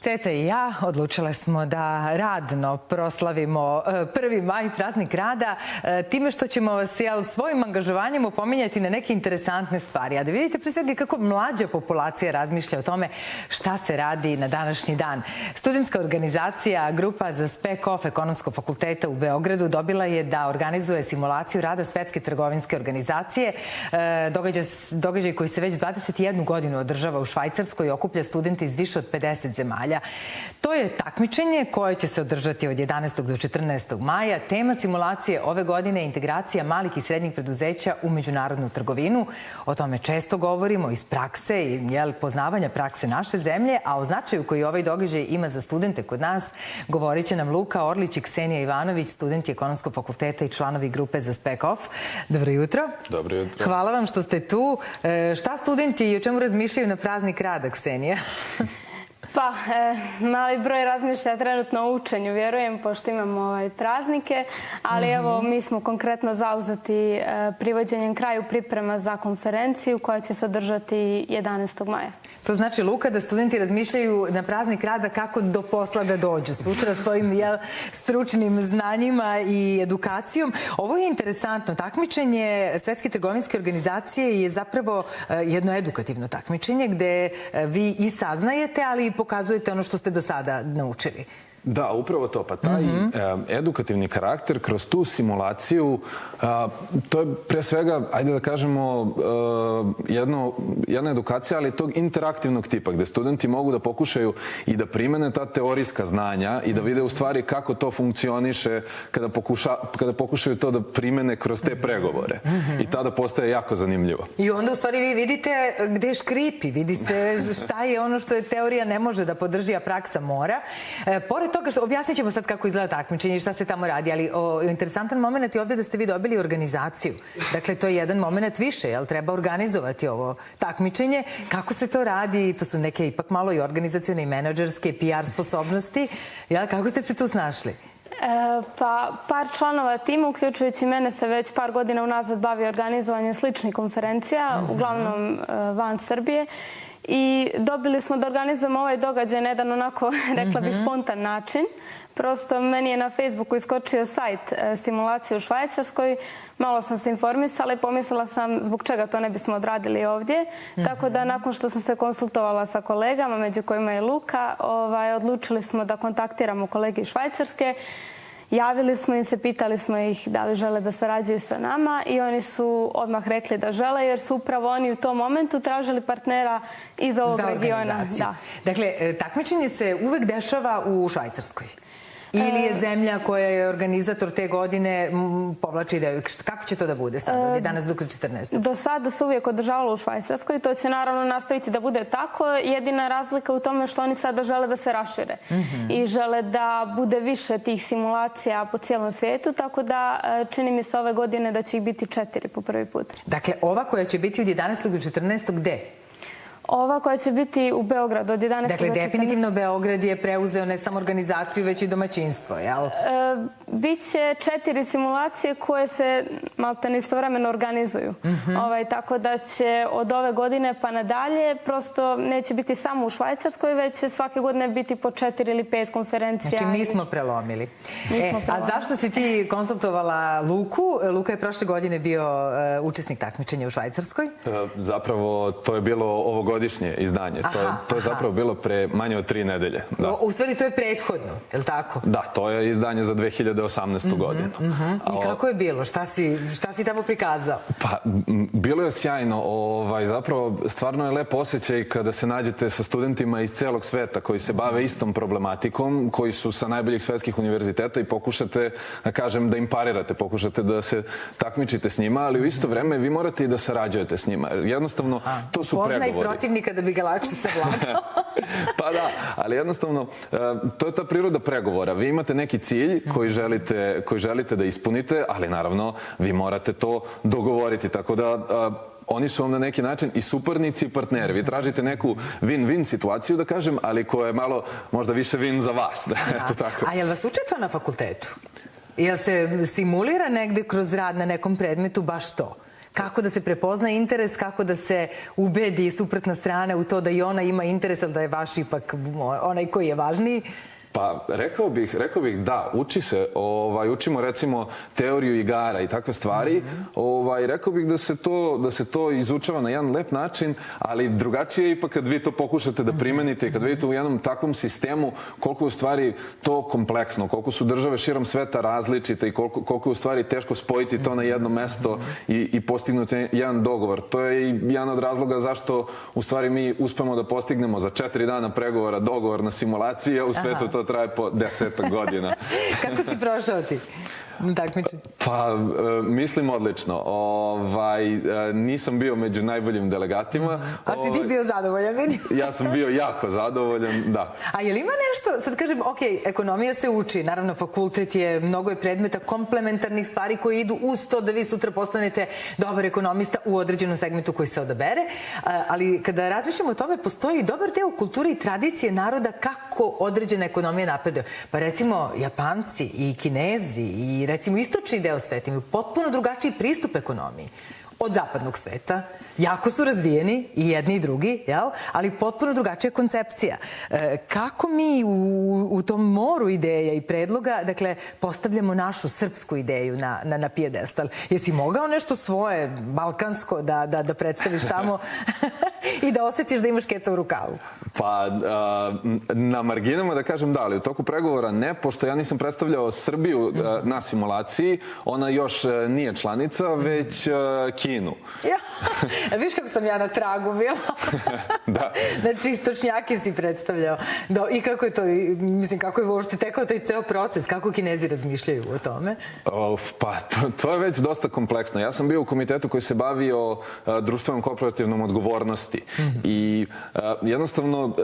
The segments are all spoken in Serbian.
Ceca i ja odlučile smo da radno proslavimo 1. maj, praznik rada, time što ćemo vas svojim angažovanjem opominjati na neke interesantne stvari. A da vidite pre svega kako mlađa populacija razmišlja o tome šta se radi na današnji dan. Studentska organizacija Grupa za spek-off Ekonomskog fakulteta u Beogradu dobila je da organizuje simulaciju rada Svetske trgovinske organizacije. Događaj koji se već 21 godinu održava u Švajcarskoj i okuplja studente iz više od 50 zemalja. To je takmičenje koje će se održati od 11. do 14. maja. Tema simulacije ove godine je integracija malih i srednjih preduzeća u međunarodnu trgovinu. O tome često govorimo iz prakse i poznavanja prakse naše zemlje, a o značaju koji ovaj događaj ima za studente kod nas govorit će nam Luka Orlić i Ksenija Ivanović, studenti Ekonomskog fakulteta i članovi Grupe za spek-off. Dobro jutro. Dobro jutro. Hvala vam što ste tu. Šta studenti i o čemu razmišljaju na praznik rada, Ksenija? Pa, mali broj razmišlja trenutno o učenju, vjerujem, pošto imamo praznike, ali evo, mi smo konkretno zauzeti privođenjem kraju priprema za konferenciju koja će se održati 11. maja. To znači, Luka, da studenti razmišljaju na praznik rada kako do posla da dođu sutra svojim stručnim znanjima i edukacijom. Ovo je interesantno. Takmičenje Svetske trgovinske organizacije je zapravo jedno edukativno takmičenje gde vi i saznajete, ali i pokazujete ono što ste do sada naučili. Da, upravo to. Pa taj edukativni karakter kroz tu simulaciju, to je pre svega, ajde da kažemo, jedna edukacija, ali tog interaktivnog tipa, gde studenti mogu da pokušaju i da primene ta teorijska znanja i da vide u stvari kako to funkcioniše kada pokušaju to da primene kroz te pregovore. I tada postaje jako zanimljivo. I onda u stvari vi vidite gde škripi, vidi se šta je ono što je teorija ne može da podrži, a praksa mora. Pored toga, objasnit ćemo sad kako izgleda takmičenje i šta se tamo radi, ali interesantan moment je ovde da ste vi dobili organizaciju. Dakle, to je jedan moment više, jel? Treba organizovati ovo takmičenje. Kako se to radi? To su neke ipak malo i organizacione i menadžerske, PR sposobnosti. Kako ste se tu snašli? Pa, par članova tima, uključujući mene, se već par godina unazad bavi organizovanjem sličnih konferencija, uglavnom van Srbije. I dobili smo da organizujemo ovaj događaj na jedan onako, rekla bih, spontan način. Prosto meni je na Facebooku iskočio sajt simulacije u Švajcarskoj. Malo sam se informisala i pomislila sam zbog čega to ne bismo odradili ovdje. Tako da nakon što sam se konsultovala sa kolegama, među kojima je Luka, odlučili smo da kontaktiramo kolege iz Švajcarske. Javili smo im se, pitali smo ih da li žele da sarađuju sa nama i oni su odmah rekli da žele, jer su upravo oni u tom momentu tražili partnera iz ovog regiona. Dakle, takmičenje se uvek dešava u Švajcarskoj. Ili je zemlja koja je organizator te godine povlači ideju? Kako će to da bude sad, od 11. do 14. Do sada se uvijek održavalo u Švajcarskoj. To će naravno nastaviti da bude tako. Jedina razlika u tome što oni sada žele da se rašire. I žele da bude više tih simulacija po cijelom svijetu. Tako da čini mi se ove godine da će ih biti 4 po prvi put. Dakle, ova koja će biti od 11. do 14. gde? Ova koja će biti u Beogradu od 11. do 14. Dakle, definitivno Beograd je preuzeo ne samo organizaciju, već i domaćinstvo, jel? Biće 4 simulacije koje se maltene istovremeno organizuju. Tako da će od ove godine pa nadalje prosto neće biti samo u Švajcarskoj, već će svake godine biti po 4 ili 5 konferencija. Znači, mi smo prelomili. A zašto si ti konsultovala Luku? Luka je prošle godine bio učesnik takmičenja u Švajcarskoj. Zapravo, to je bilo ovogodišnje izdanje. To je zapravo bilo pre manje od 3 nedelje. U stvari, to je prethodno, je li tako? Da, to je izdanje za 2018. godinu. I kako je bilo? Šta si tamo prikazao? Pa, bilo je sjajno. Zapravo, stvarno je lep osjećaj kada se nađete sa studentima iz celog sveta koji se bave istom problematikom, koji su sa najboljih svetskih univerziteta i pokušate, da kažem, da im parirate, pokušate da se takmičite s njima, ali u isto vreme vi morate i da sarađujete s njima. Jednostavno, to su pregovori. Pozna i protivnika da bi ga lakše savladao. Pa da, ali jednostavno, to je ta priroda pregovora. Vi imate neki cilj koji želite da ispunite, ali naravno vi morate to dogovoriti. Tako da oni su vam na neki način i suparnici i partneri. Vi tražite neku win-win situaciju, da kažem, ali koja je malo možda više win za vas. A jel vas uče to na fakultetu? Jel se simulira negde kroz rad na nekom predmetu baš to? Kako da se prepozna interes, kako da se ubedi suprotna strana u to da i ona ima interes, ali da je vaš ipak onaj koji je važniji? Pa, rekao bih da, učimo recimo teoriju igara i takve stvari. Rekao bih da se to izučava na jedan lep način, ali drugačije je ipak kad vi to pokušate da primenite i kad vidite u jednom takvom sistemu koliko je u stvari to kompleksno, koliko su države širom sveta različite i koliko je u stvari teško spojiti to na jedno mesto i postignuti jedan dogovor. To je i jedan od razloga zašto u stvari mi uspemo da postignemo za 4 dana pregovora dogovor na simulaciji, a u svetu to traje po 10 godina. Kako si prošao ti takmičenje? Pa, mislim odlično. Nisam bio među najboljim delegatima. A si ti bio zadovoljan, vidim? Ja sam bio jako zadovoljan, da. A je li ima nešto, sad kažem, ok, ekonomija se uči, naravno fakultet je, mnogo je predmeta komplementarnih stvari koje idu uz to da vi sutra postanete dobar ekonomista u određenom segmentu koji se odabere, ali kada razmišljamo o tome, postoji dobar deo kulture i tradicije naroda kako određena ekonomija napreduje. Pa recimo, Japanci i Kinezi i recimo istočni deo sveta imaju potpuno drugačiji pristup ekonomiji od zapadnog sveta. Jako su razvijeni i jedni i drugi, ali potpuno drugačija koncepcija. Kako mi u tom moru ideja i predloga, dakle, postavljamo našu srpsku ideju na pijedestal? Jesi mogao nešto svoje, balkansko, da predstaviš tamo i da osjetiš da imaš keca u rukavu? Pa, na marginama da kažem da, ali u toku pregovora ne, pošto ja nisam predstavljao Srbiju na simulaciji, ona još nije članica, već Kinu. Viš kako sam ja na tragu bila? Da. Znači, istočnjake si predstavljao. I kako je to, mislim, kako je uopšte tekao taj ceo proces? Kako Kinezi razmišljaju o tome? Pa, to je već dosta kompleksno. Ja sam bio u komitetu koji se bavio društvenom korporativnom odgovornosti. I jednostavno,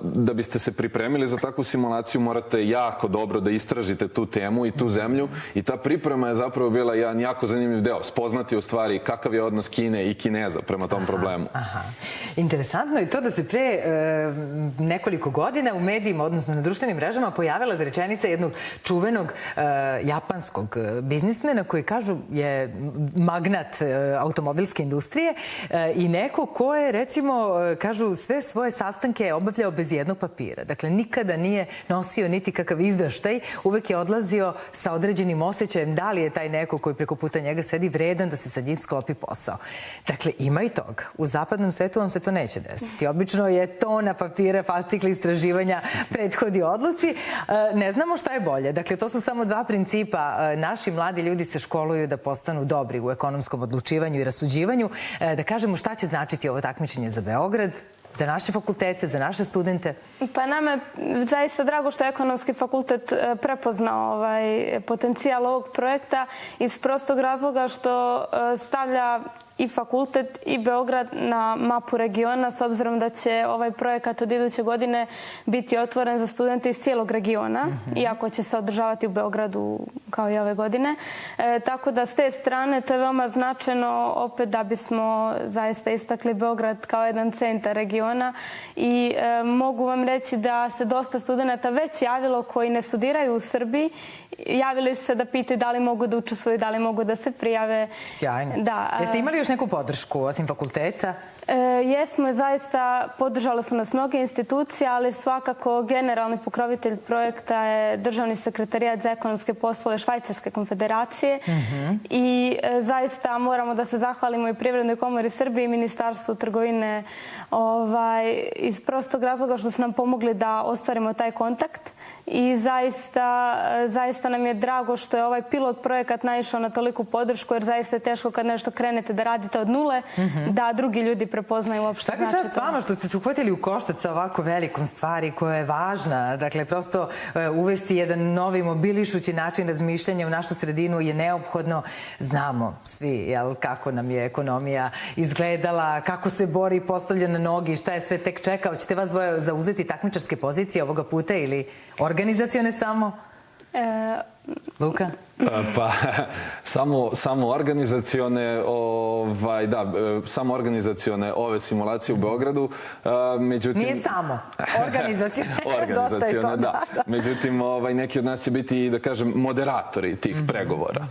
da biste se pripremili za takvu simulaciju, morate jako dobro da istražite tu temu i tu zemlju. I ta priprema je zapravo bila jedan jako zanimljiv deo. Spoznati u stvari kakav je odnos Kine i Kineza prema tom problemu. Interesantno je to da se pre nekoliko godina u medijima, odnosno na društvenim mrežama, pojavila rečenica jednog čuvenog japanskog biznismena koji kažu je magnat automobilske industrije i neko ko je, recimo, kažu, sve svoje sastanke obavljao bez jednog papira. Dakle, nikada nije nosio niti kakav izveštaj, uvek je odlazio sa određenim osjećajem da li je taj neko koji preko puta njega sedi vredan da se sa njim sklopi posao. Dakle, ima i toga. U zapadnom svetu vam se to neće desiti. Obično je tona papira, fascikla, istraživanja, prethodi odluci. Ne znamo šta je bolje. Dakle, to su samo dva principa. Naši mladi ljudi se školuju da postanu dobri u ekonomskom odlučivanju i rasuđivanju. Da kažemo šta će značiti ovo takmičenje za Beograd, za naše fakultete, za naše studente? Pa nama je zaista drago što je Ekonomski fakultet prepoznao potencijal ovog projekta iz prostog razloga što stavlja i fakultet i Beograd na mapu regiona, s obzirom da će ovaj projekat od iduće godine biti otvoren za studente iz cijelog regiona, iako će se održavati u Beogradu kao i ove godine. Tako da s te strane to je veoma značajno opet da bismo zaista istakli Beograd kao jedan centar regiona i mogu vam reći da se dosta studenta već javilo koji ne studiraju u Srbiji. Javili su se da pitaju da li mogu da učestvuju, da li mogu da se prijave. Sjajno. Jeste imali još neku podršku osim fakulteta? Jesmo, zaista podržale su nas mnoge institucije, ali svakako generalni pokrovitelj projekta je Državni sekretarijat za ekonomske poslove Švajcarske konfederacije i zaista moramo da se zahvalimo i Privrednoj komori Srbije i Ministarstvu trgovine iz prostog razloga što su nam pomogli da ostvarimo taj kontakt i zaista nam je drago što je ovaj pilot projekat naišao na toliku podršku, jer zaista je teško kad nešto krenete da radite od nule, da drugi ljudi prepoznaju uopšte znači. Svaka čast vama što ste se uhvatili u koštac sa ovako velikom stvari koja je važna. Dakle, prosto uvesti jedan novi mobilišući način razmišljanja u našu sredinu je neophodno. Znamo svi kako nam je ekonomija izgledala, kako se bori i postavlja na nogi, šta je sve tek čeka. Hoćete vas dvoje zauzeti takmičarske pozicije ovoga puta ili organizacione samo? Luka? Pa, samo organizacione, samo organizacione ove simulacije u Beogradu. Nije samo, organizacione. Organizacione, da. Međutim, neki od nas će biti, da kažem, moderatori tih pregovora.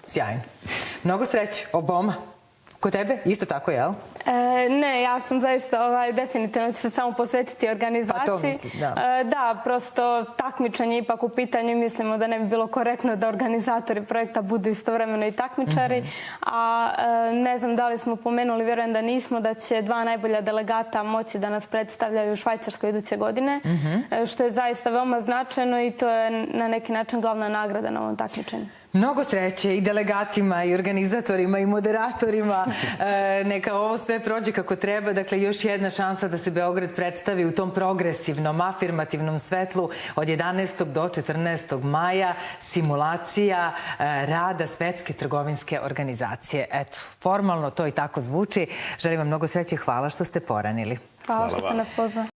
Sjajno. Mnogo sreće oboma Kod tebe? Isto tako, jel? Ne, ja sam zaista definitivno ću se samo posvetiti organizaciji. Pa to mislim, da. Da, prosto takmičenje ipak u pitanju i mislimo da ne bi bilo korektno da organizatori projekta budu istovremeno i takmičari. A ne znam da li smo pomenuli, vjerujem da nismo, da će 2 najbolja delegata moći da nas predstavljaju u Švajcarskoj iduće godine, što je zaista veoma značajno i to je na neki način glavna nagrada na ovom takmičenju. Mnogo sreće i delegatima, i organizatorima, i moderatorima. Neka ovo sve prođe kako treba. Dakle, još jedna šansa da se Beograd predstavi u tom progresivnom, afirmativnom svetlu od 11. do 14. maja. Simulacija rada Svetske trgovinske organizacije. Eto, formalno to i tako zvuči. Želim vam mnogo sreće i hvala što ste poranili. Hvala što ste nas pozvali.